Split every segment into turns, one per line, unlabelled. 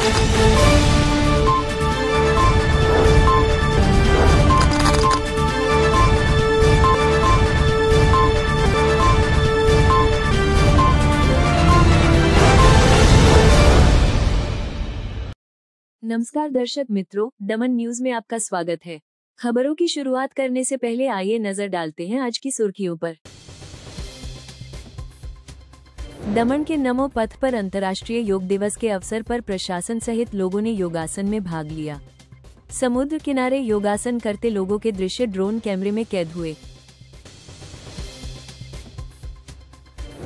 नमस्कार दर्शक मित्रों, दमन न्यूज में आपका स्वागत है। खबरों की शुरुआत करने से पहले आइए नजर डालते हैं आज की सुर्खियों पर। दमन के नमो पथ पर अंतर्राष्ट्रीय योग दिवस के अवसर पर प्रशासन सहित लोगों ने योगासन में भाग लिया। समुद्र किनारे योगासन करते लोगों के दृश्य ड्रोन कैमरे में कैद हुए।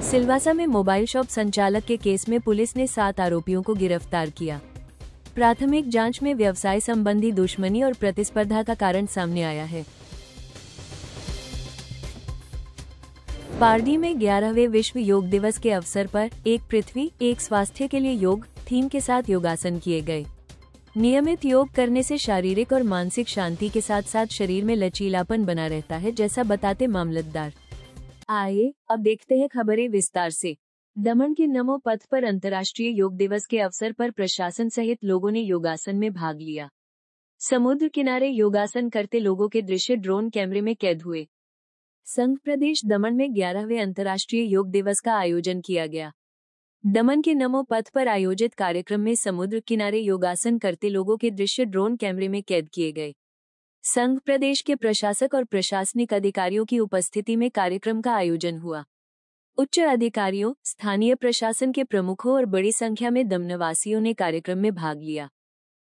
सिलवासा में मोबाइल शॉप संचालक के केस में पुलिस ने 7 आरोपियों को गिरफ्तार किया। प्राथमिक जांच में व्यवसाय संबंधी दुश्मनी और प्रतिस्पर्धा का कारण सामने आया है। पारडी में 11वें विश्व योग दिवस के अवसर पर एक पृथ्वी एक स्वास्थ्य के लिए योग थीम के साथ योगासन किए गए। नियमित योग करने से शारीरिक और मानसिक शांति के साथ साथ शरीर में लचीलापन बना रहता है, जैसा बताते मामलतदार। आइए अब देखते हैं खबरें विस्तार से। दमन के नमो पथ पर अंतर्राष्ट्रीय योग दिवस के अवसर पर प्रशासन सहित लोगों ने योगासन में भाग लिया। समुद्र किनारे योगासन करते लोगों के दृश्य ड्रोन कैमरे में कैद हुए। संघ प्रदेश दमन में 11वें अंतर्राष्ट्रीय योग दिवस का आयोजन किया गया। दमन के नमो पथ पर आयोजित कार्यक्रम में समुद्र किनारे योगासन करते लोगों के दृश्य ड्रोन कैमरे में कैद किए गए। संघ प्रदेश के प्रशासक और प्रशासनिक अधिकारियों की उपस्थिति में कार्यक्रम का आयोजन हुआ। उच्च अधिकारियों, स्थानीय प्रशासन के प्रमुखों और बड़ी संख्या में दमनवासियों ने कार्यक्रम में भाग लिया।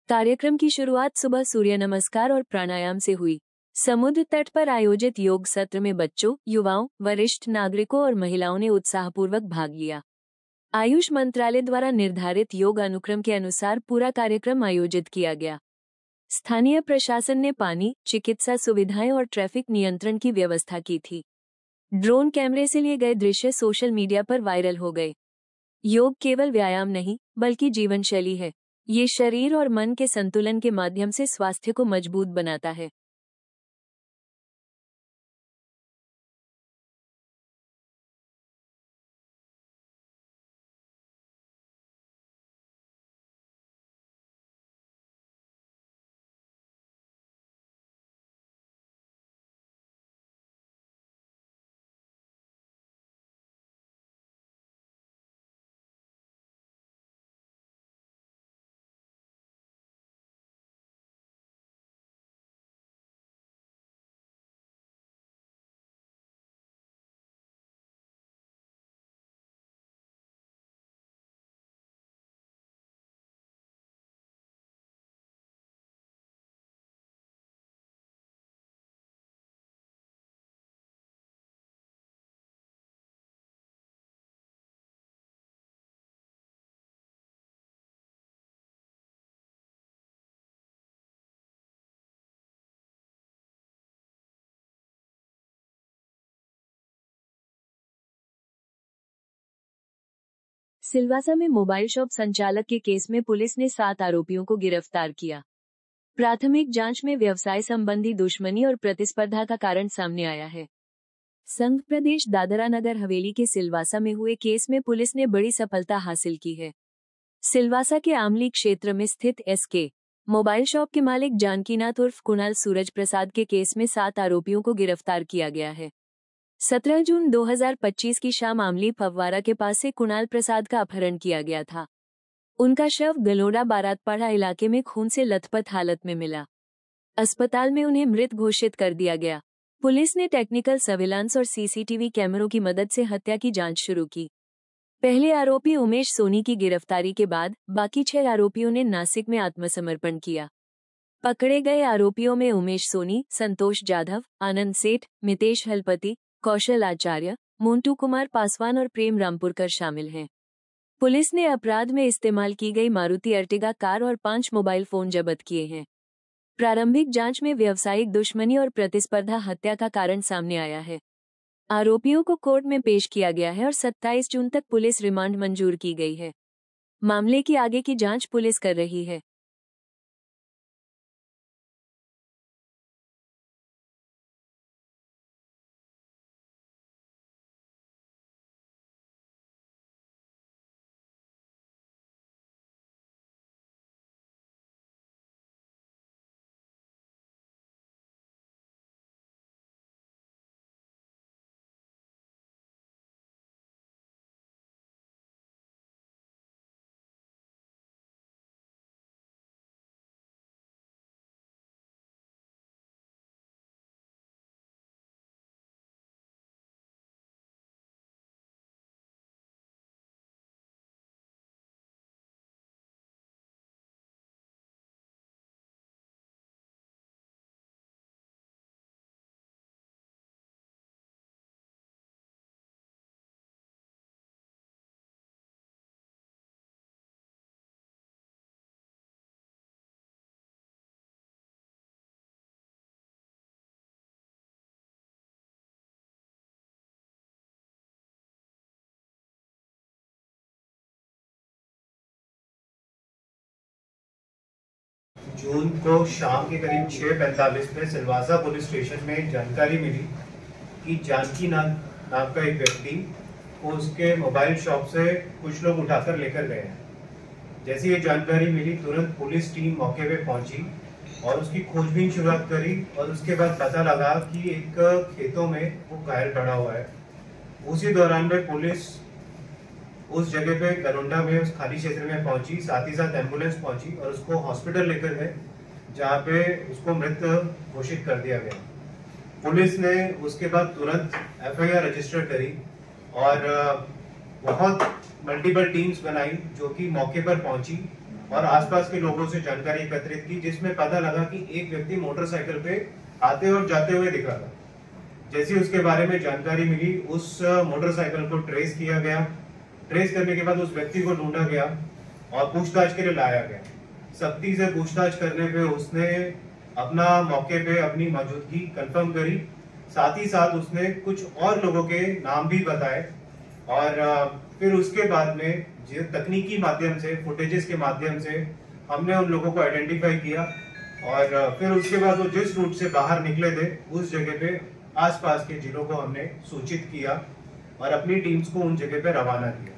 कार्यक्रम की शुरुआत सुबह सूर्य नमस्कार और प्राणायाम से हुई। समुद्र तट पर आयोजित योग सत्र में बच्चों, युवाओं, वरिष्ठ नागरिकों और महिलाओं ने उत्साहपूर्वक भाग लिया। आयुष मंत्रालय द्वारा निर्धारित योग अनुक्रम के अनुसार पूरा कार्यक्रम आयोजित किया गया। स्थानीय प्रशासन ने पानी, चिकित्सा सुविधाएं और ट्रैफिक नियंत्रण की व्यवस्था की थी। ड्रोन कैमरे से लिए गए दृश्य सोशल मीडिया पर वायरल हो गए। योग केवल व्यायाम नहीं, बल्कि जीवन शैली है। ये शरीर और मन के संतुलन के माध्यम से स्वास्थ्य को मजबूत बनाता है। सिलवासा में मोबाइल शॉप संचालक के केस में पुलिस ने 7 आरोपियों को गिरफ्तार किया। प्राथमिक जांच में व्यवसाय संबंधी दुश्मनी और प्रतिस्पर्धा का कारण सामने आया है। संघ प्रदेश दादरा नगर हवेली के सिलवासा में हुए केस में पुलिस ने बड़ी सफलता हासिल की है। सिलवासा के आमली क्षेत्र में स्थित एसके मोबाइल शॉप के मालिक जानकीनाथ उर्फ कुणाल सूरज प्रसाद के केस में 7 आरोपियों को गिरफ्तार किया गया है। 17 जून 2025 की शाम आमली फव्वारा के पास से कुणाल प्रसाद का अपहरण किया गया था। उनका शव गलोड़ा बारातपाड़ा इलाके में खून से लथपथ हालत में मिला। अस्पताल में उन्हें मृत घोषित कर दिया गया। पुलिस ने टेक्निकल सर्विलांस और सीसीटीवी कैमरों की मदद से हत्या की जांच शुरू की। पहले आरोपी उमेश सोनी की गिरफ्तारी के बाद बाकी 6 आरोपियों ने नासिक में आत्मसमर्पण किया। पकड़े गए आरोपियों में उमेश सोनी, संतोष जाधव, आनंद सेठ, मितेश हलपति, कौशल आचार्य, मोंटू कुमार पासवान और प्रेम रामपुरकर शामिल हैं। पुलिस ने अपराध में इस्तेमाल की गई मारुति अर्टिगा कार और 5 मोबाइल फोन जब्त किए हैं। प्रारंभिक जांच में व्यावसायिक दुश्मनी और प्रतिस्पर्धा हत्या का कारण सामने आया है। आरोपियों को कोर्ट में पेश किया गया है और 27 जून तक पुलिस रिमांड मंजूर की गई है। मामले की आगे की जांच पुलिस कर रही है।
जून को शाम के करीब 6:45 में सिलवासा पुलिस स्टेशन में जानकारी मिली कि जानकी नाम का एक व्यक्ति को उसके मोबाइल शॉप से कुछ लोग उठाकर लेकर गए हैं। जैसे ये जानकारी मिली, तुरंत पुलिस टीम मौके पे पहुंची और उसकी खोजबीन शुरुआत करी और उसके बाद पता लगा कि एक खेतों में वो घायल पड़ा हुआ है। उसी दौरान में पुलिस उस जगह पे गरुंडा में उस खाली क्षेत्र में पहुंची, साथ ही साथ एम्बुलेंस पहुंची और उसको हॉस्पिटल लेकर गए, जहां पे उसको मृत घोषित कर दिया गया। पुलिस ने उसके बाद तुरंत एफआईआर रजिस्टर करी और बहुत मल्टीपल टीम्स बनाई जो कि मौके पर पहुंची और आसपास के लोगों से जानकारी एकत्रित की, जिसमें पता लगा कि एक व्यक्ति मोटरसाइकिल पे आते और जाते हुए दिखा था। जैसे उसके बारे में जानकारी मिली, उस मोटरसाइकिल को ट्रेस किया गया। ट्रेस करने के बाद उस व्यक्ति को ढूंढा गया और पूछताछ के लिए लाया गया। सख्ती से पूछताछ करने पे उसने अपना मौके पे अपनी मौजूदगी कंफर्म करी, साथ ही साथ उसने कुछ और लोगों के नाम भी बताए और फिर उसके बाद में जो तकनीकी माध्यम से, फुटेजेस के माध्यम से हमने उन लोगों को आइडेंटिफाई किया और फिर उसके बाद वो जिस रूट से बाहर निकले थे उस जगह पे आसपास के जिलों को हमने सूचित किया और अपनी टीम्स को उन जगह पे रवाना किया।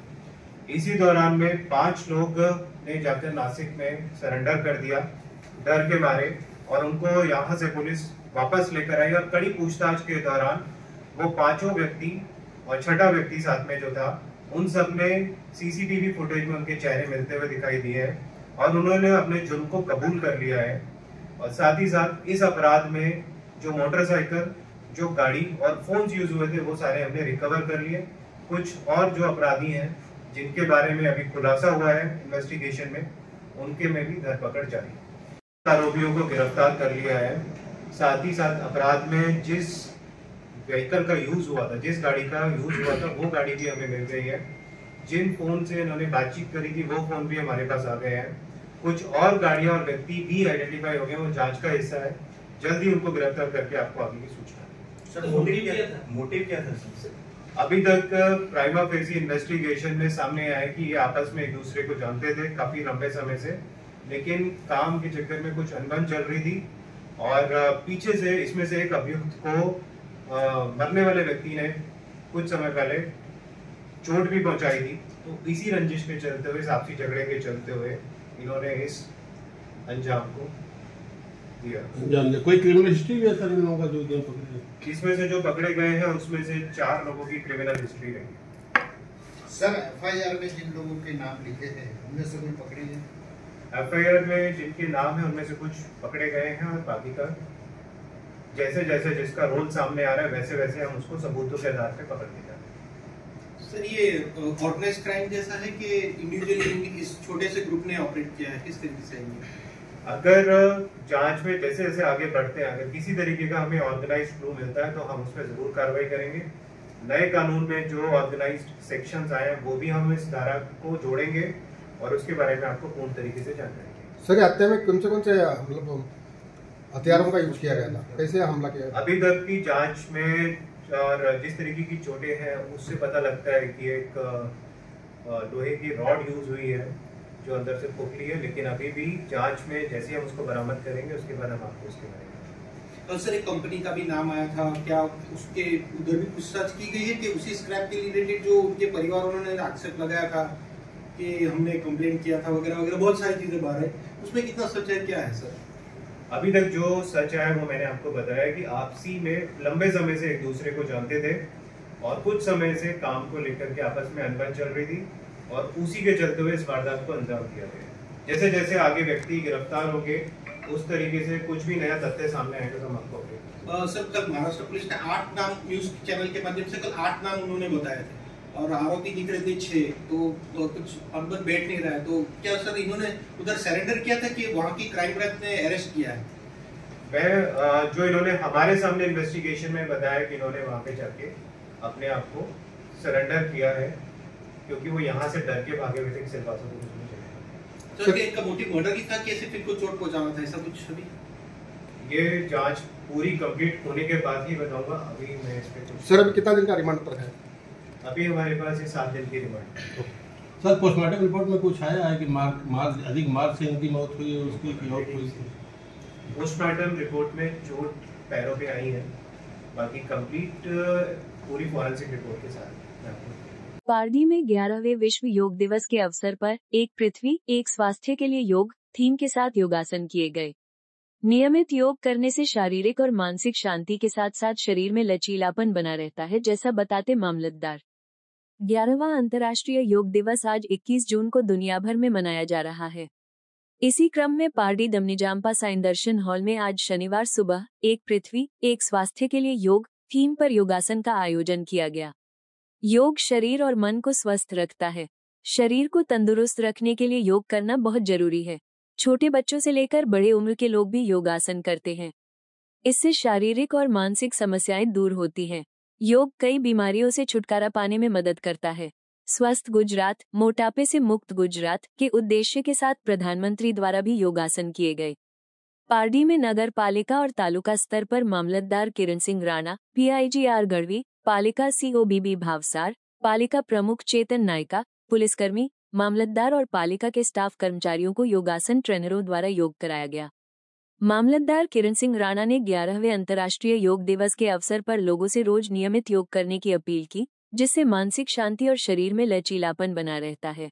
इसी दौरान में 5 लोग ने जाकर नासिक में सरेंडर कर दिया डर के मारे और उनको यहाँ से पुलिस वापस लेकर आई और कड़ी पूछताछ के दौरान वो 5 व्यक्ति और 6ठा व्यक्ति साथ में जो था, उन सब ने सीसीटीवी फुटेज में उनके चेहरे मिलते हुए दिखाई दिए हैं और उन्होंने अपने जुर्म को कबूल कर लिया है। और साथ ही साथ इस अपराध में जो मोटरसाइकिल, जो गाड़ी और फोन यूज हुए थे वो सारे हमने रिकवर कर लिए। कुछ और जो अपराधी हैं जिनके बारे में अभी खुलासा हुआ है इन्वेस्टिगेशन में, उनके में भी धरपकड़ जारी है। आरोपियों को गिरफ्तार कर लिया है। साथ ही साथ अपराध में जिस व्हीकल का यूज हुआ था, जिस गाड़ी का यूज हुआ था, वो गाड़ी भी हमें मिल गई है। जिन फोन से इन्होंने बातचीत करी थी वो फोन भी हमारे पास आ गए हैं। कुछ और गाड़ियां और व्यक्ति भी आइडेंटिफाई हो गए, वो जांच का हिस्सा है। जल्दी उनको गिरफ्तार करके आपको आगे की सूचना।
सर, मोटिव क्या था सबसे?
अभी तक प्राइमा फेसी इन्वेस्टिगेशन में सामने आया कि ये आपस में एक दूसरे को जानते थे काफी लंबे समय से, लेकिन काम के चक्कर में कुछ अनबन चल रही थी और पीछे से इसमें से एक अभियुक्त को मरने वाले व्यक्ति ने कुछ समय पहले चोट भी पहुंचाई थी। तो इसी रंजिश के चलते हुए, आपसी झगड़े के चलते हुए इन्होंने इस अंजाम को दिया।
कोई क्रिमिनल हिस्ट्री भी है सर इन लोगों का जो पकड़े?
इसमें से जो पकड़े गए हैं उसमें से 4 लोगों की क्रिमिनल हिस्ट्री रही।
सर, एफआईआर में जिन लोगों के नाम लिखे हैं उनमें से कोई पकड़े गए?
एफआईआर में जिनके नाम है उनमें से कुछ पकड़े गए हैं और बाकी का जैसे जैसे जिसका रोल सामने आ रहा है वैसे वैसे हम उसको सबूतों के आधार पे पकड़ लेते हैं।
सर, ये ऑर्गेनाइज्ड क्राइम जैसा है कि इंडिविजुअली इस छोटे से ग्रुप ने ऑपरेट किया है, किस तरीके से है?
अगर जांच में जैसे जैसे आगे बढ़ते हैं, अगर किसी तरीके का हमें ऑर्गेनाइज्ड क्लू मिलता है तो हम उस पर जरूर कार्रवाई करेंगे। नए कानून में जो ऑर्गेनाइज्ड सेक्शंस आए हैं वो भी हम इस धारा को जोड़ेंगे और उसके बारे में आपको पूर्ण तरीके से जानकारी देंगे।
सर, हत्या में कौन से मतलब हथियारों का यूज किया गया था, कैसे हमला किया?
अभी तक की जांच में और जिस तरीके की चोटें हैं उससे पता लगता है कि एक लोहे की रॉड यूज हुई है जो अंदर से खोखली है, लेकिन अभी भी जांच में जैसे हम उसको बरामद करेंगे उसके बाद हम आपको उसके बारे में।
तो सर, एक कंपनी का भी नाम आया था, क्या उसके उधर भी पूछताछ की गई है कि उसी स्क्रैप के रिलेटेड जो उनके परिवार उन्होंने आक्षेप लगाया था कि हमने कंप्लेंट किया था वगैरह वगैरह, बहुत सारी चीजें बाहर है, उसमें कितना सच है, क्या है सर?
अभी तक जो सच है वो मैंने आपको बताया कि आपसी में लंबे समय से एक दूसरे को जानते थे और कुछ समय से काम को लेकर के आपस में अनबन चल रही थी और उसी के चलते हुए इस वारदात को अंजाम दिया गया। जैसे जैसे आगे व्यक्ति गिरफ्तार होंगे उस तरीके से कुछ भी नया तथ्य सामने आएगा तो हम आपको
सर, कल महाराष्ट्र पुलिस ने 8 नाम न्यूज चैनल के माध्यम से कल 8 नाम उन्होंने बताए थे और आरोपी दिख रहे थे 6, तो कुछ अनबन बैठ नहीं रहा है। तो क्या सर इन्होंने उधर सरेंडर किया था कि वहाँ की क्राइम ब्रांच ने अरेस्ट किया है?
मैं जो इन्होंने हमारे सामने इन्वेस्टिगेशन में बताया कि इन्होंने वहाँ पे जाके अपने आप को सरेंडर किया है क्योंकि वो यहाँ से डर के भागे हुए थे सिलवासा को कुछ नहीं चलेगा।
सर, इनका मोटिव मर्डर ही था कि ऐसे फिर को चोट पहुँचाना था, ऐसा कुछ? अभी
ये जांच पूरी कंप्लीट होने के बाद ही बताऊंगा, अभी मैं इस पे कुछ।
सर, अभी कितना दिन का रिमांड पर है?
अभी हमारे पास ये 7 दिन की रिमांड है।
सर पोस्टमार्टम रिपोर्ट में कुछ आया है कि अधिक मार्क से इनकी मौत हुई है, उसकी की और हुई थी?
पोस्टमार्टम रिपोर्ट में चोट पैरों पे आई है, बाकी कंप्लीट पूरी फॉरेंसिक रिपोर्ट के साथ मैं आपको
पारडी में 11वें विश्व योग दिवस के अवसर पर एक पृथ्वी एक स्वास्थ्य के लिए योग थीम के साथ योगासन किए गए। नियमित योग करने से शारीरिक और मानसिक शांति के साथ साथ शरीर में लचीलापन बना रहता है, जैसा बताते मामलतदार। 11वां अंतर्राष्ट्रीय योग दिवस आज 21 जून को दुनिया भर में मनाया जा रहा है। इसी क्रम में पारडी दमनीजाम्पा साइन दर्शन हॉल में आज शनिवार सुबह एक पृथ्वी एक स्वास्थ्य के लिए योग थीम पर योगासन का आयोजन किया गया। योग शरीर और मन को स्वस्थ रखता है। शरीर को तंदुरुस्त रखने के लिए योग करना बहुत जरूरी है। छोटे बच्चों से लेकर बड़े उम्र के लोग भी योगासन करते हैं। इससे शारीरिक और मानसिक समस्याएं दूर होती हैं। योग कई बीमारियों से छुटकारा पाने में मदद करता है। स्वस्थ गुजरात, मोटापे से मुक्त गुजरात के उद्देश्य के साथ प्रधानमंत्री द्वारा भी योगासन किए गए। पारडी में नगर पालिका और तालुका स्तर पर मामलतदार किरण सिंह राणा, PIGR गढ़वी, पालिका COBB भावसार, पालिका प्रमुख चेतन नायका, पुलिसकर्मी, मामलतदार और पालिका के स्टाफ कर्मचारियों को योगासन ट्रेनरों द्वारा योग कराया गया। मामलतदार किरण सिंह राणा ने 11वें अंतर्राष्ट्रीय योग दिवस के अवसर पर लोगों से रोज नियमित योग करने की अपील की, जिससे मानसिक शांति और शरीर में लचीलापन बना रहता है।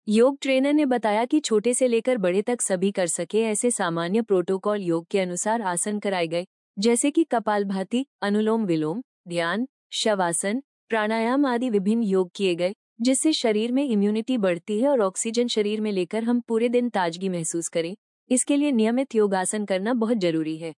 योग ट्रेनर ने बताया कि छोटे से लेकर बड़े तक सभी कर सके ऐसे सामान्य प्रोटोकॉल योग के अनुसार आसन कराए गए, जैसे कि कपालभाति, अनुलोम विलोम, ध्यान, शवासन, प्राणायाम आदि विभिन्न योग किए गए, जिससे शरीर में इम्यूनिटी बढ़ती है और ऑक्सीजन शरीर में लेकर हम पूरे दिन ताजगी महसूस करें। इसके लिए नियमित योगासन करना बहुत जरूरी है।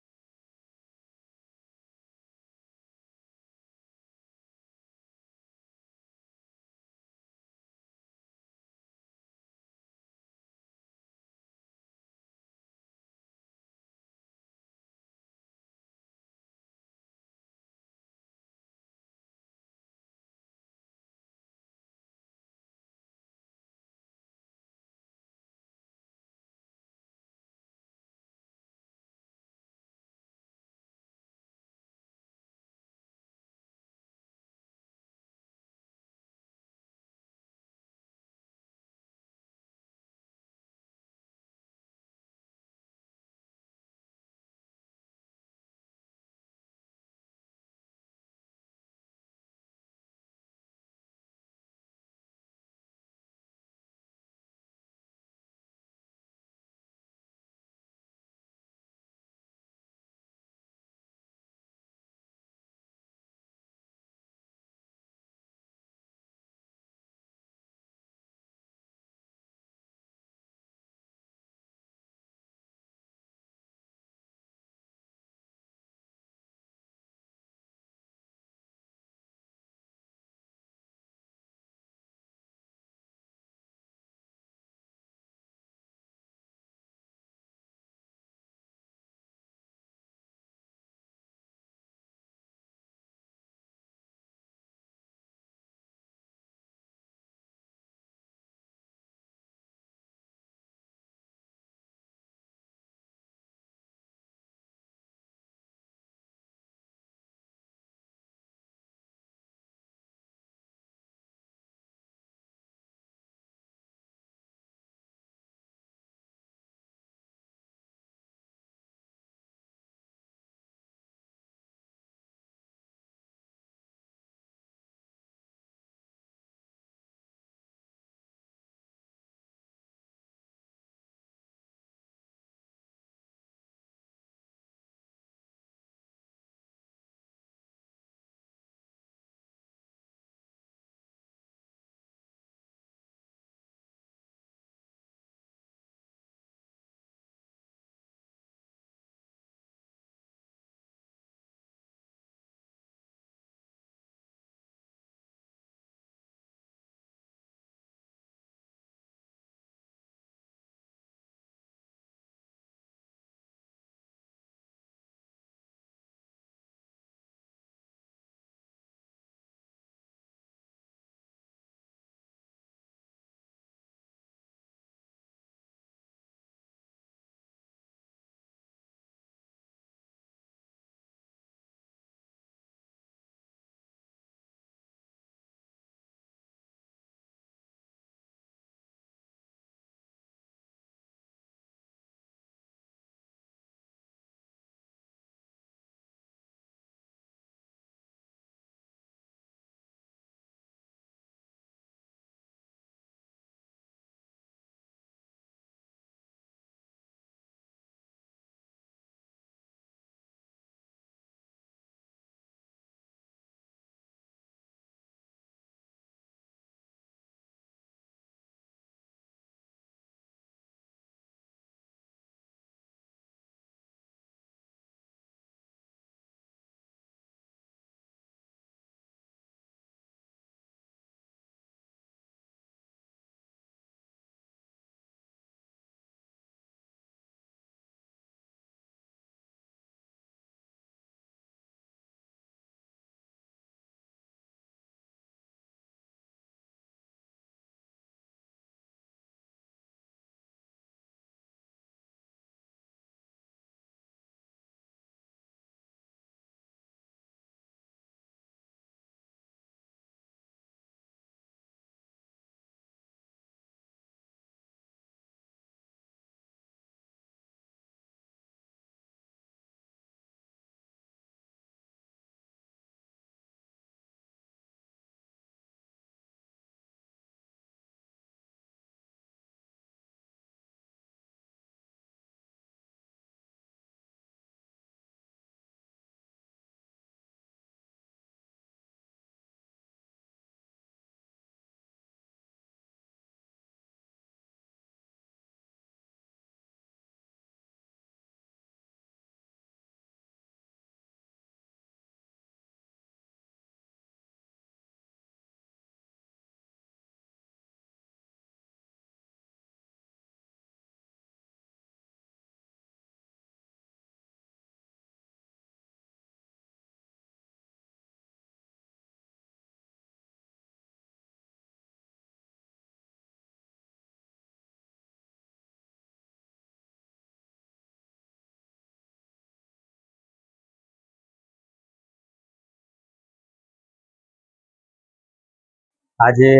આજે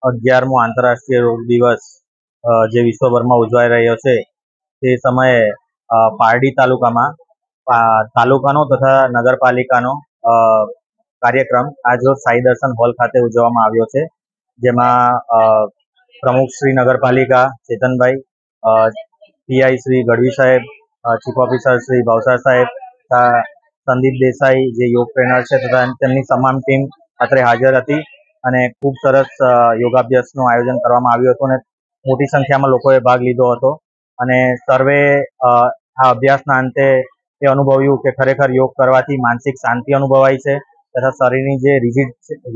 11મો આંતરરાષ્ટ્રીય યોગ દિવસ જે વિશ્વભરમાં ઉજવાઈ રહ્યો છે તે સમયે પારડી તાલુકામાં તાલુકાનો તથા નગરપાલિકાનો કાર્યક્રમ આજરોજ સાઈ દર્શન હોલ ખાતે ઉજવવામાં આવ્યો છે, જેમાં પ્રમુખ શ્રી નગરપાલિકા ચેતનભાઈ, પીઆઈ શ્રી ગઢવી સાહેબ, ચીફ ઓફિસર શ્રી ભાવસાર સાહેબ તથા સંદીપ દેસાઈ જે યોગ ટ્રેનર છે તથા તેમની તમામ ટીમ અત્રે હાજર હતી અને ખૂબ સરસ યોગાભ્યાસનું આયોજન કરવામાં આવ્યું હતું અને મોટી સંખ્યામાં લોકોએ ભાગ લીધો હતો અને સર્વે આ અભ્યાસના અંતે એ અનુભવ્યું કે ખરેખર યોગ કરવાથી માનસિક શાંતિ અનુભવાય છે તથા શરીરની જે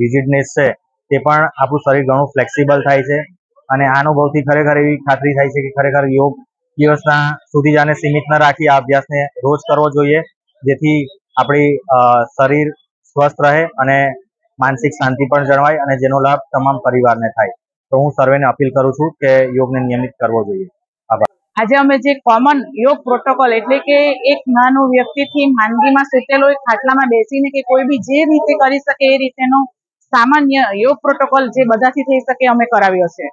રિજિડનેસ છે તે પણ આપણું શરીર ઘણું ફ્લેક્સિબલ થાય છે અને આ અનુભવથી ખરેખર એવી ખાતરી થાય છે કે ખરેખર યોગ દિવસના સુધી જ આને સીમિત ન રાખી આ અભ્યાસને રોજ કરવો જોઈએ, જેથી આપણી શરીર સ્વસ્થ રહે અને માનસિક શાંતિ પણ જળવાય અને જેનો લાભ તમામ પરિવારને થાય. તો હું સર્વેને અપીલ કરું છું કે યોગને નિયમિત કરવો જોઈએ. આભાર.
આજે અમે જે કોમન યોગ પ્રોટોકોલ એટલે કે એક નાનું વ્યક્તિથી માંદગીમાં સૂતેલો એક ખાટલામાં બેસીને કે કોઈ બી જે રીતે કરી શકે એ રીતેનો સામાન્ય યોગ પ્રોટોકોલ જે બધાથી થઈ શકે અમે કરાવ્યો છે.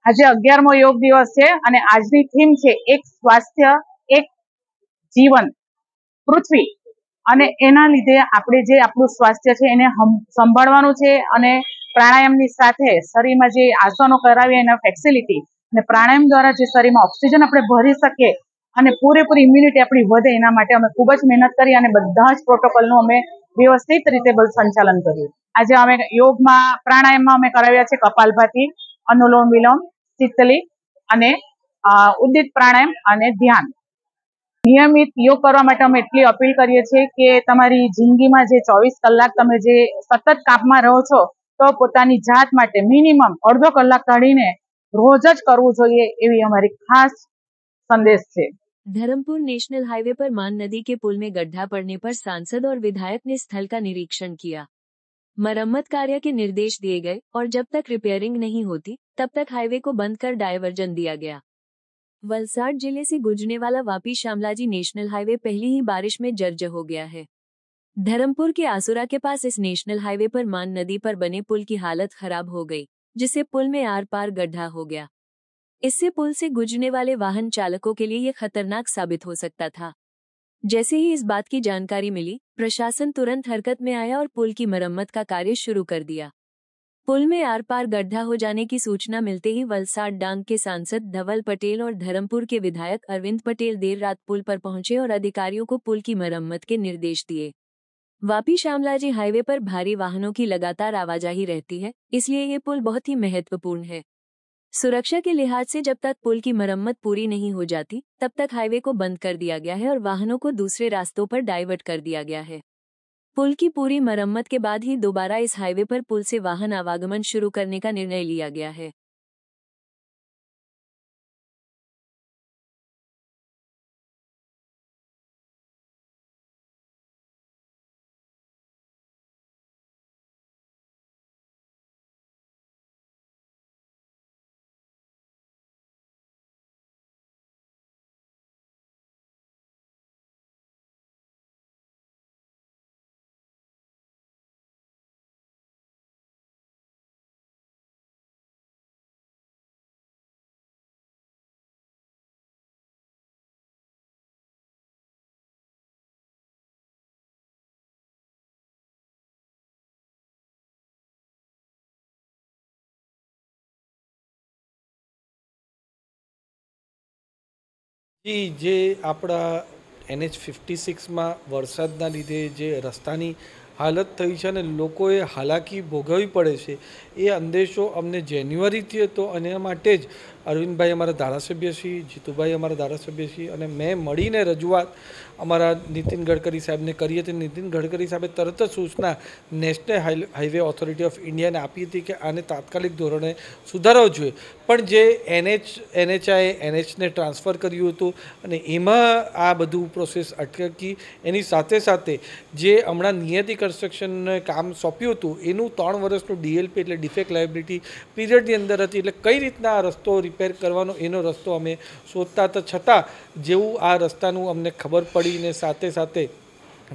આજે 11મો યોગ દિવસ છે અને આજની થીમ છે એક સ્વાસ્થ્ય એક જીવન પૃથ્વી, અને એના લીધે આપણે જે આપણું સ્વાસ્થ્ય છે એને સંભાળવાનું છે અને પ્રાણાયામની સાથે શરીરમાં જે આસનો કરાવીએ એના ફ્લેક્સિબિલિટી અને પ્રાણાયામ દ્વારા જે શરીરમાં ઓક્સિજન આપણે ભરી શકીએ અને પૂરેપૂરી ઇમ્યુનિટી આપણી વધે એના માટે અમે ખૂબ જ મહેનત કરી અને બધા જ પ્રોટોકોલનું અમે વ્યવસ્થિત રીતે સંચાલન કર્યું. આજે અમે યોગમાં પ્રાણાયામમાં અમે કરાવ્યા છે કપાલભાતિ, અનુલોમ વિલોમ, શીતલી અને ઉદિત પ્રાણાયામ અને ધ્યાન. નિયમિત યોગ કરવા માટે અમે એટલી અપીલ કરીએ છીએ કે તમારી જિંદગીમાં જે 24 કલાક તમે જે સતત કામમાં રહો છો તો પોતાની જાત માટે મિનિમમ અડધો કલાક કાઢીને रोज ज करवू जोइए एवी हमारी खास संदेश है।
धर्मपुर नेशनल हाईवे पर मान नदी के पुल में गड्ढा पड़ने पर सांसद और विधायक ने स्थल का निरीक्षण किया। मरम्मत कार्य के निर्देश दिए गए और जब तक रिपेयरिंग नहीं होती तब तक हाईवे को बंद कर डायवर्जन दिया गया। वलसाड जिले से गुजरने वाला वापी शामलाजी नेशनल हाईवे पहली ही बारिश में जर्जर हो गया है। धर्मपुर के आसुरा के पास इस नेशनल हाईवे पर मान नदी पर बने पुल की हालत खराब हो गई, जिससे पुल में आर पार गड्ढा हो गया। इससे पुल से गुजरने वाले वाहन चालकों के लिए यह खतरनाक साबित हो सकता था। जैसे ही इस बात की जानकारी मिली, प्रशासन तुरंत हरकत में आया और पुल की मरम्मत का कार्य शुरू कर दिया। पुल में आर पार गड्ढा हो जाने की सूचना मिलते ही वलसाड डांग के सांसद धवल पटेल और धर्मपुर के विधायक अरविंद पटेल देर रात पुल पर पहुंचे और अधिकारियों को पुल की मरम्मत के निर्देश दिए। वापी शामलाजी हाईवे पर भारी वाहनों की लगातार आवाजाही रहती है, इसलिए ये पुल बहुत ही महत्वपूर्ण है। सुरक्षा के लिहाज से जब तक पुल की मरम्मत पूरी नहीं हो जाती तब तक हाईवे को बंद कर दिया गया है और वाहनों को दूसरे रास्तों पर डाइवर्ट कर दिया गया है। पुल की पूरी मरम्मत के बाद ही दोबारा इस हाईवे पर पुल से वाहन आवागमन शुरू करने का निर्णय लिया गया है।
જે આપણા NH56માં વરસાદના લીધે જે રસ્તાની હાલત થઈ છે અને લોકોએ હાલાકી ભોગવવી પડે છે એ અંદેશો અમને જાન્યુઆરીથી હતો અને એના માટે જ અરવિંદભાઈ અમારા ધારાસભ્યશ્રી, જીતુભાઈ અમારા ધારાસભ્યશ્રી અને મેં મળીને રજૂઆત અમારા નીતિન ગડકરી સાહેબને કરી હતી। નીતિન ગડકરી સાહેબે તરત જ સૂચના નેશનલ હાઈવે ઓથોરિટી ઓફ ઇન્ડિયાને આપી હતી કે આને તાત્કાલિક ધોરણે સુધારવો જોઈએ, પણ જે NHAએ NHને ટ્રાન્સફર કર્યું હતું અને એમાં આ બધું પ્રોસેસ અટકી, એની સાથે સાથે જે હમણાં નિયતિ કન્સ્ટ્રક્શનને કામ સોંપ્યું હતું એનું 3 વર્ષનું DLP એટલે ડિફેક્ટ લાયબિલિટી પીરિયડની અંદર હતી, એટલે કઈ રીતના આ રસ્તો રિપેર કરવાનો એનો રસ્તો અમે શોધતા હતા। છતાં જેવું આ રસ્તાનું અમને ખબર પડીને સાથે સાથે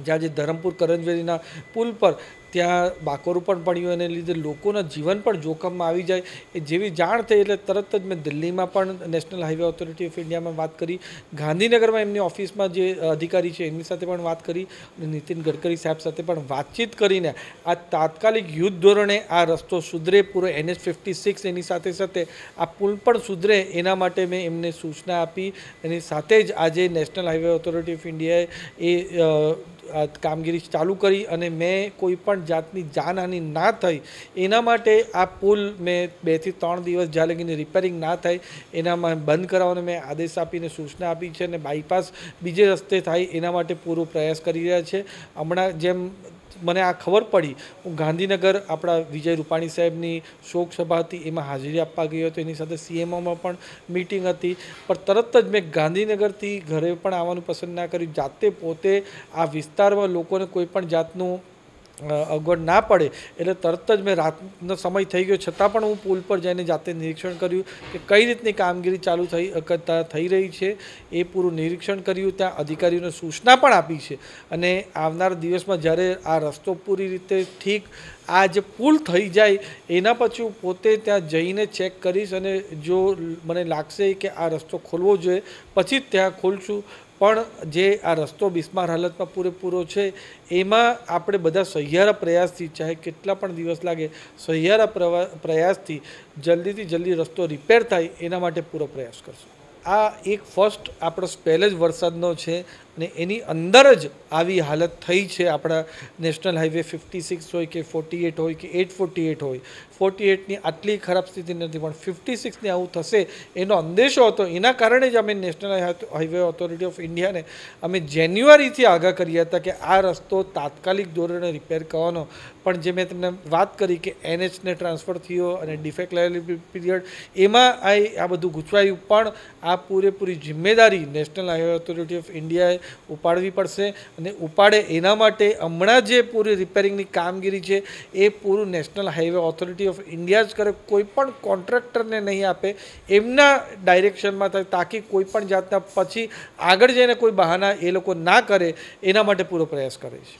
જ્યાં જે ધરમપુર કરંજવેલીના પુલ પર ત્યાં બાકોરું પણ પડ્યું, એને લીધે લોકોના જીવન પણ જોખમમાં આવી જાય એ જેવી જાણ થઈ એટલે તરત જ મેં દિલ્હીમાં પણ નેશનલ હાઈવે ઓથોરિટી ઓફ ઇન્ડિયામાં વાત કરી, ગાંધીનગરમાં એમની ઓફિસમાં જે અધિકારી છે એમની સાથે પણ વાત કરી અને નીતિન ગડકરી સાહેબ સાથે પણ વાતચીત કરીને આ તાત્કાલિક યુદ્ધ ધોરણે આ રસ્તો સુધરે, પૂરો NH56 એની સાથે સાથે આ પુલ પણ સુધરે એના માટે મેં એમને સૂચના આપી. એની સાથે જ આજે નેશનલ હાઈવે ઓથોરિટી ઓફ ઇન્ડિયાએ એ કામગીરી ચાલુ કરી અને મેં કોઈ પણ જાતની જાનહાનિ ના થઈ એના માટે આ પુલ મેં 2 થી 3 દિવસ જ્યાં લગીને રિપેરિંગ ના થાય એનામાં બંધ કરાવવાનો મેં આદેશ આપીને સૂચના આપી છે અને બાયપાસ બીજે રસ્તે થાય એના માટે પૂરો પ્રયાસ કરી રહ્યા છે. હમણાં જેમ મને આ ખબર પડી, હું ગાંધીનગર આપણા વિજય રૂપાણી સાહેબની શોક સભા હતી એમાં હાજરી આપવા ગયો હતો, એની સાથે CMOમાં પણ મિટિંગ હતી, પણ તરત જ મેં ગાંધીનગરથી ઘરે પણ આવવાનું પસંદ ના કર્યું. જાતે પોતે આ વિસ્તારમાં લોકોને કોઈ પણ જાતનું અગવડ ના પડે એટલે તરત જ મેં રાતનો સમય થઈ ગયો છતાં પણ હું પુલ પર જઈને જાતે નિરીક્ષણ કર્યું કે કઈ રીતની કામગીરી ચાલુ થઈ રહી છે એ પૂરું નિરીક્ષણ કર્યું. ત્યાં અધિકારીઓને સૂચના પણ આપી છે અને આવનાર દિવસમાં જ્યારે આ રસ્તો પૂરી રીતે ઠીક આ જે પુલ થઈ જાય એના પછી હું પોતે ત્યાં જઈને ચેક કરીશ અને જો મને લાગશે કે આ રસ્તો ખોલવો જોઈએ પછી જ ત્યાં ખોલશું. પણ જે આ રસ્તો બિસ્માર હાલતમાં પૂરેપૂરો છે એમાં આપણે બધા સહિયારા પ્રયાસથી, ચાહે કેટલા પણ દિવસ લાગે, સહિયારા પ્રયાસથી જલ્દીથી જલ્દી રસ્તો રિપેર થાય એના માટે પૂરો પ્રયાસ કરશું. આ એક ફર્સ્ટ આપણો સ્પેલ જ વરસાદનો છે અને એની અંદર જ આવી હાલત થઈ છે. આપણા નેશનલ હાઈવે 56 હોય કે 48 હોય કે 848 હોય, 48ની આટલી ખરાબ સ્થિતિ નથી પણ 56ની આવું થશે એનો અંદેશો હતો. એના કારણે જ અમે નેશનલ હાઈવે ઓથોરિટી ઓફ ઇન્ડિયાને અમે જાન્યુઆરીથી આગાહ કર્યા હતા કે આ રસ્તો તાત્કાલિક ધોરણે રિપેર કરવાનો. પણ જે મેં તમને વાત કરી કે NHને ટ્રાન્સફર થયો અને ડિફેક્ટ લાયબિલિટી પીરિયડ એમાં આ બધું ગૂંચવાયું, પણ આ પૂરેપૂરી જિમ્મેદારી નેશનલ હાઈવે ઓથોરિટી ઓફ ઇન્ડિયાએ ઉપાડવી પડશે અને ઉપાડે એના માટે હમણાં જે પૂરી રિપેરિંગની કામગીરી છે એ પૂરું national highway authority of India જ કરે, કોઈ પણ કોન્ટ્રાક્ટરને નહીં આપે, એમના ડાયરેક્શનમાં થાય તાકી કોઈ પણ જાતના પછી આગળ જઈને કોઈ બહાના એ લોકો ના કરે એના માટે પૂરો પ્રયાસ કરે છે.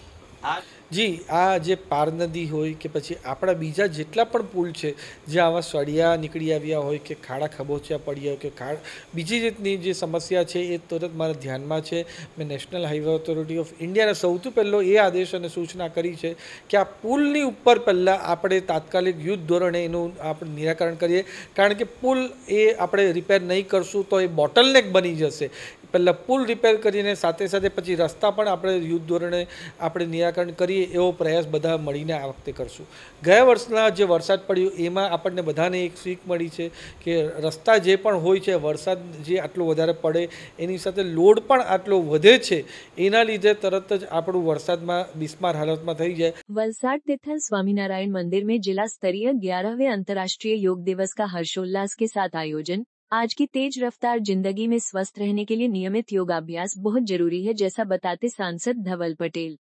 જી, આ જે પાર નદી હોય કે પછી આપણા બીજા જેટલા પણ પુલ છે જે આવા સળિયા નીકળી આવ્યા હોય કે ખાડા ખબોચિયા પડ્યા હોય કે બીજી રીતની જે સમસ્યા છે એ તરત મારા ધ્યાનમાં છે. મેં નેશનલ હાઈવે ઓથોરિટી ઓફ ઇન્ડિયાને સૌથી પહેલો એ આદેશ અને સૂચના કરી છે કે આ પુલની ઉપર પહેલાં આપણે તાત્કાલિક યુદ્ધ ધોરણે એનું આપણે નિરાકરણ કરીએ, કારણ કે પુલ એ આપણે રિપેર નહીં કરશું તો એ બોટલનેક બની જશે. પહેલાં પુલ રિપેર કરીને સાથે સાથે પછી રસ્તા પણ આપણે યુદ્ધ ધોરણે આપણે નિરાકરણ કરીએ એવો પ્રયાસ બધા મળીને આ વખતે કરશું. ગયા વર્ષના જે વરસાદ પડ્યો એમાં આપણને બધાને એક શીખ મળી છે કે રસ્તા જે પણ હોય છે, વરસાદ જે આટલો વધારે પડે એની સાથે લોડ પણ આટલો વધે છે, એના લીધે તરત જ આપણું વરસાદમાં બિસ્માર હાલતમાં થઈ જાય.
वलसाड तिथल स्वामीनारायण मंदिर में जिला स्तरीय 11वें अंतर्राष्ट्रीय योग दिवस का हर्षोल्लास के साथ आयोजन. आज की तेज रफ्तार जिंदगी में स्वस्थ रहने के लिए नियमित योगाभ्यास बहुत जरूरी है, जैसा बताते सांसद धवल पटेल.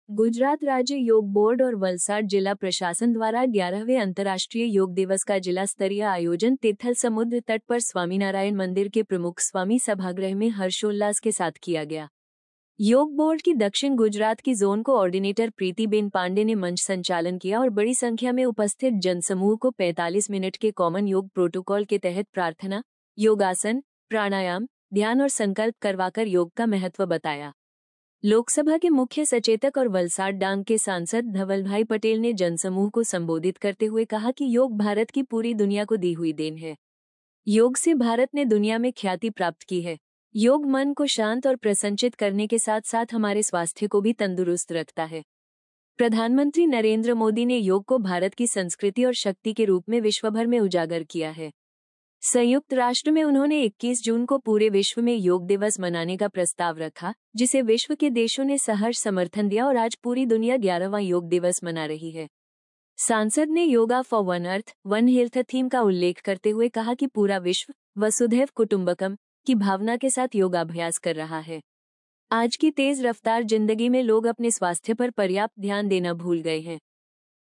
गुजरात राज्य योग बोर्ड और वलसाड जिला प्रशासन द्वारा 11वें अंतर्राष्ट्रीय योग दिवस का जिला स्तरीय आयोजन तिथल समुद्र तट पर स्वामीनारायण मंदिर के प्रमुख स्वामी सभागृह में हर्षोल्लास के साथ किया गया. योग बोर्ड की दक्षिण गुजरात की जोन कोऑर्डिनेटर प्रीतिबेन पांडे ने मंच संचालन किया और बड़ी संख्या में उपस्थित जनसमूह को 45 मिनट के कॉमन योग प्रोटोकॉल के तहत प्रार्थना, योगासन, प्राणायाम, ध्यान और संकल्प करवाकर योग का महत्व बताया. लोकसभा के मुख्य सचेतक और वलसाड डांग के सांसद धवलभाई पटेल ने जनसमूह को संबोधित करते हुए कहा कि योग भारत की पूरी दुनिया को दी हुई देन है. योग से भारत ने दुनिया में ख्याति प्राप्त की है. योग मन को शांत और प्रसन्नचित करने के साथ साथ हमारे स्वास्थ्य को भी तंदुरुस्त रखता है. प्रधानमंत्री नरेंद्र मोदी ने योग को भारत की संस्कृति और शक्ति के रूप में विश्वभर में उजागर किया है. संयुक्त राष्ट्र में उन्होंने 21 जून को पूरे विश्व में योग दिवस मनाने का प्रस्ताव रखा, जिसे विश्व के देशों ने सहर्ष समर्थन दिया और आज पूरी दुनिया 11वां योग दिवस मना रही है. सांसद ने yoga for one earth one health theme का उल्लेख करते हुए कहा कि पूरा विश्व वसुधैव कुटुंबकम की भावना के साथ योगाभ्यास कर रहा है. आज की तेज रफ्तार जिंदगी में लोग अपने स्वास्थ्य पर पर्याप्त ध्यान देना भूल गए हैं.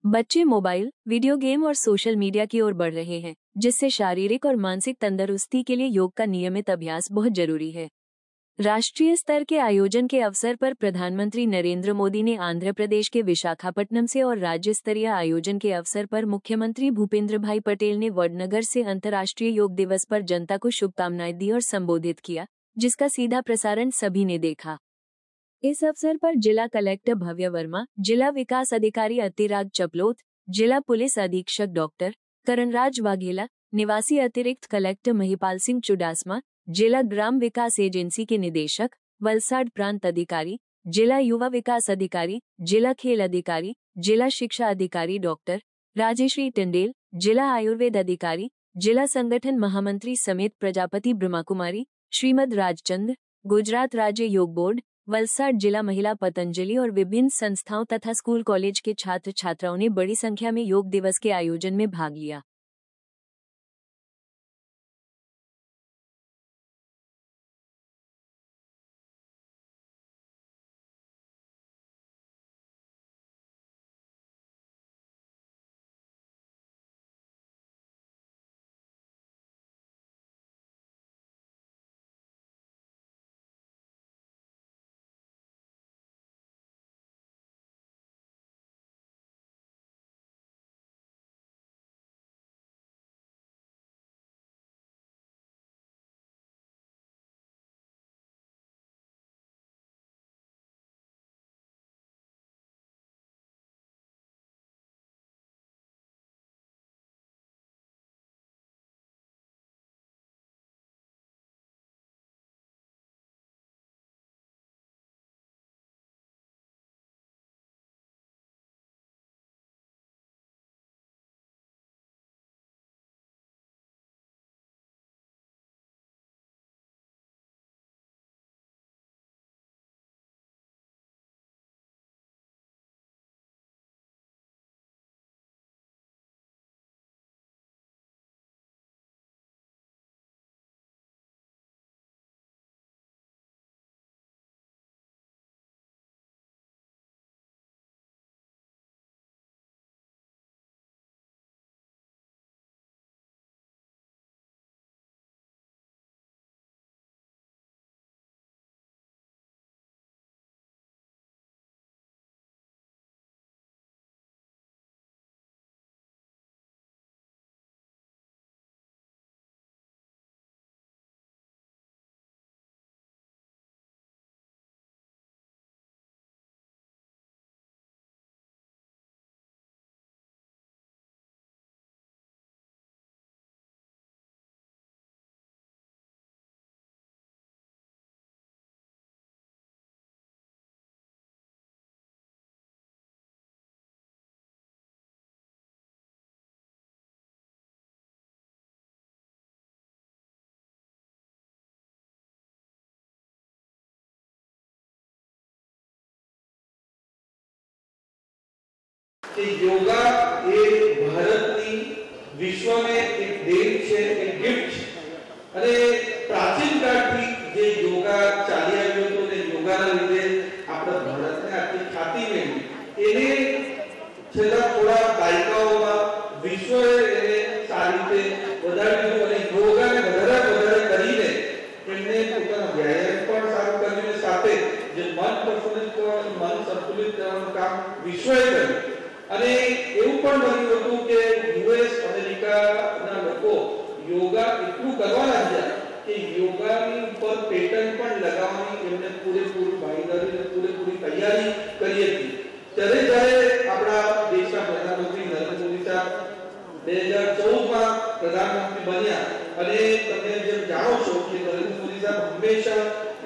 बच्चे मोबाइल, वीडियो गेम और सोशल मीडिया की ओर बढ़ रहे हैं, जिससे शारीरिक और मानसिक तंदुरुस्ती के लिए योग का नियमित अभ्यास बहुत जरूरी है. राष्ट्रीय स्तर के आयोजन के अवसर पर प्रधानमंत्री नरेंद्र मोदी ने आंध्र प्रदेश के विशाखापट्टनम से और राज्य स्तरीय आयोजन के अवसर पर मुख्यमंत्री भूपेंद्र भाई पटेल ने वडनगर से अंतर्राष्ट्रीय योग दिवस पर जनता को शुभकामनाएं दी और संबोधित किया, जिसका सीधा प्रसारण सभी ने देखा। इस अवसर पर जिला कलेक्टर भव्य वर्मा, जिला विकास अधिकारी अतिराग चपलोत, जिला पुलिस अधीक्षक डॉक्टर करणराज वाघेला, निवासी अतिरिक्त कलेक्टर महिपाल सिंह चुडासमा, जिला ग्राम विकास एजेंसी के निदेशक, वलसाड प्रांत अधिकारी, जिला युवा विकास अधिकारी, जिला खेल अधिकारी, जिला शिक्षा अधिकारी डॉक्टर राजेश्री टंडेल, जिला आयुर्वेद अधिकारी, जिला संगठन महामंत्री समेत प्रजापति ब्रह्माकुमारी, श्रीमद राजचंद्र, गुजरात राज्य योग बोर्ड, वलसाड जिला महिला पतंजलि और विभिन्न संस्थाओं तथा स्कूल कॉलेज के छात्र छात्राओं ने बड़ी संख्या में योग दिवस के आयोजन में भाग लिया।
કે યોગા એ ભારતની વિશ્વને એક દેન છે, એક ગિફ્ટ છે અને પ્રાચીન કાળથી જે યોગા ચાલી આવ્યો હતો ને યોગાના લીધે આપણા ભારતને આટલી ખ્યાતિ મેળવી એને છેલ્લા થોડા દાયકાઓમાં વિશ્વએ એને સારી રીતે વધાર્યું અને યોગાને વધારે કરીને એમને પોતાના વ્યાયામ પણ સારું કર્યું સાથે જે મન પ્રફુલ્લિત કરવાનું મન સંતુલિત કરવાનું કામ વિશ્વએ કર્યું અને એવું પણ બન્યું હતું કે યુએસ અમેરિકાના લોકો યોગા એટલું કરવા લાગ્યા કે યોગાની ઉપર પેટન્ટ પણ લગાવવાની એમને પૂરેપૂરી ભાગીદારી અને પૂરેપૂરી તૈયારી કરી હતી। ત્યારે આપણા દેશના પ્રધાનમંત્રી નરેન્દ્ર મોદી સાહેબ 2014 માં પ્રધાનમંત્રી બન્યા અને તમે જેમ જાણો છો કે નરેન્દ્ર મોદી સાહેબ હંમેશા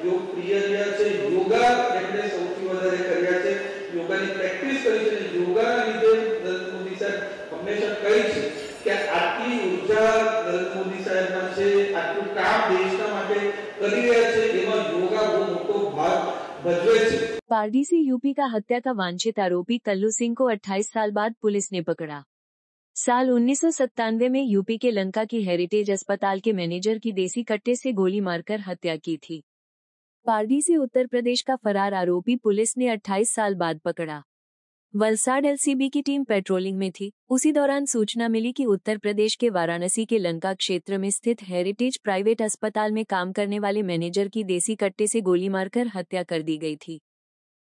योग प्रिय રહ્યા છે। યોગા એમણે સૌથી વધારે કર્યા છે, યોગાની પ્રેક્ટિસ કરી છે। યોગાના લીધે નરેન્દ્ર મોદી સાહેબ હંમેશા કહે છે કે આટલી ઉર્જા નરેન્દ્ર મોદી સાહેબમાં છે, આટલું કામ દેશના માટે કરી રહ્યા છે, એમાં યોગા બહુ મોટો ભાગ ભજવે છે।
पारडी से यूपी का हत्या का वांछित आरोपी कल्लू सिंह को 28 साल बाद पुलिस ने पकड़ा। साल 1997 में यूपी के लंका की हेरिटेज अस्पताल के मैनेजर की देसी कट्टे से गोली मारकर हत्या की थी। पारडी से उत्तर प्रदेश का फरार आरोपी पुलिस ने 28 साल बाद पकड़ा। वलसाड एलसीबी की टीम पेट्रोलिंग में थी। उसी दौरान सूचना मिली कि उत्तर प्रदेश के वाराणसी के लंका क्षेत्र में स्थित हेरिटेज प्राइवेट अस्पताल में काम करने वाले मैनेजर की देसी कट्टे से गोली मारकर हत्या कर दी गई थी।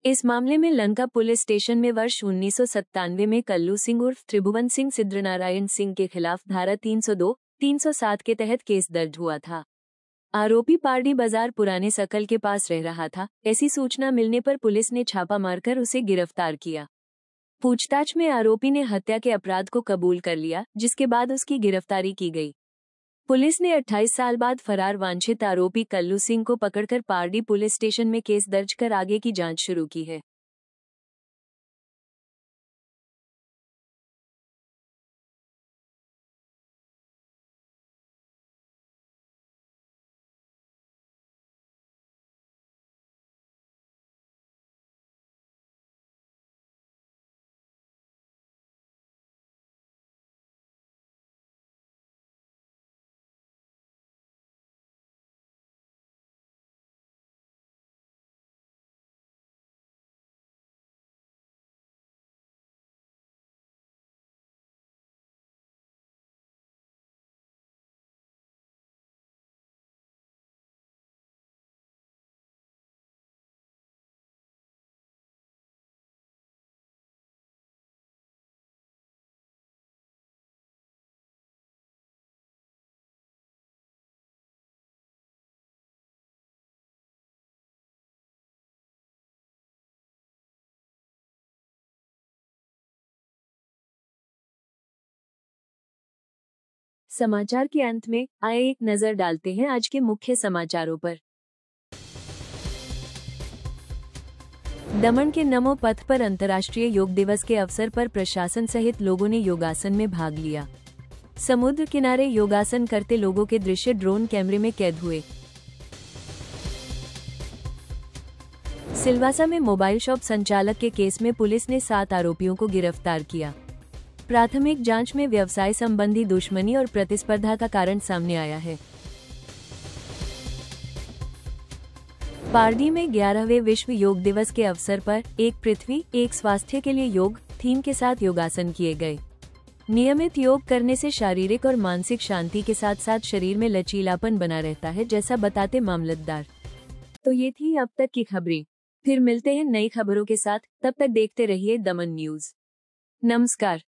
इस मामले में लंका पुलिस स्टेशन में वर्ष 1997 में कल्लू सिंह उर्फ त्रिभुवन सिंह सिद्धनारायण सिंह के खिलाफ धारा 302, 307 के तहत केस दर्ज हुआ था। आरोपी पारडी बाजार पुराने सकल के पास रह रहा था। ऐसी सूचना मिलने पर पुलिस ने छापा मारकर उसे गिरफ्तार किया। पूछताछ में आरोपी ने हत्या के अपराध को कबूल कर लिया, जिसके बाद उसकी गिरफ्तारी की गई। पुलिस ने 28 साल बाद फरार वांछित आरोपी कल्लू सिंह को पकड़कर पारडी पुलिस स्टेशन में केस दर्ज कर आगे की जांच शुरू की है। समाचार के अंत में आए एक नजर डालते हैं आज के मुख्य समाचारों पर। दमन के नमो पथ पर अंतर्राष्ट्रीय योग दिवस के अवसर पर प्रशासन सहित लोगों ने योगासन में भाग लिया। समुद्र किनारे योगासन करते लोगों के दृश्य ड्रोन कैमरे में कैद हुए। सिलवासा में मोबाइल शॉप संचालक के केस में पुलिस ने 7 आरोपियों को गिरफ्तार किया। प्राथमिक जांच में व्यवसाय संबंधी दुश्मनी और प्रतिस्पर्धा का कारण सामने आया है। पारडी में 11वें विश्व योग दिवस के अवसर पर एक पृथ्वी एक स्वास्थ्य के लिए योग थीम के साथ योगासन किए गए। नियमित योग करने से शारीरिक और मानसिक शांति के साथ साथ शरीर में लचीलापन बना रहता है, जैसा बताते मामलतदार। तो ये थी अब तक की खबरें। फिर मिलते हैं नई खबरों के साथ, तब तक देखते रहिए दमन न्यूज। नमस्कार।